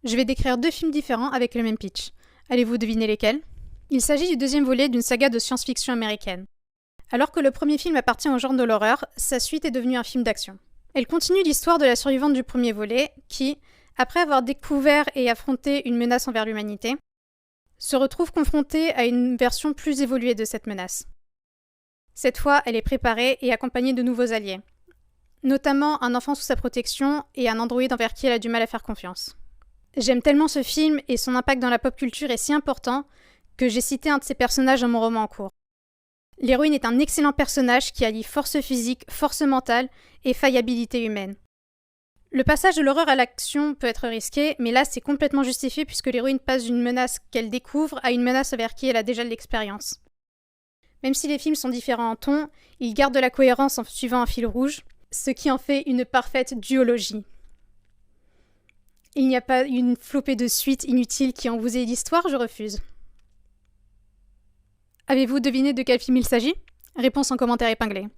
Je vais décrire deux films différents avec le même pitch. Allez-vous deviner lesquels? Il s'agit du deuxième volet d'une saga de science-fiction américaine. Alors que le premier film appartient au genre de l'horreur, sa suite est devenue un film d'action. Elle continue l'histoire de la survivante du premier volet qui, après avoir découvert et affronté une menace envers l'humanité, se retrouve confrontée à une version plus évoluée de cette menace. Cette fois, elle est préparée et accompagnée de nouveaux alliés, notamment un enfant sous sa protection et un androïde envers qui elle a du mal à faire confiance. J'aime tellement ce film et son impact dans la pop culture est si important que j'ai cité un de ses personnages dans mon roman en cours. L'héroïne est un excellent personnage qui allie force physique, force mentale et faillibilité humaine. Le passage de l'horreur à l'action peut être risqué, mais là c'est complètement justifié puisque l'héroïne passe d'une menace qu'elle découvre à une menace envers qui elle a déjà de l'expérience. Même si les films sont différents en ton, ils gardent de la cohérence en suivant un fil rouge, ce qui en fait une parfaite duologie. Il n'y a pas une flopée de suites inutiles qui ont bousillé l'histoire, je refuse. Avez-vous deviné de quel film il s'agit? Réponse en commentaire épinglé.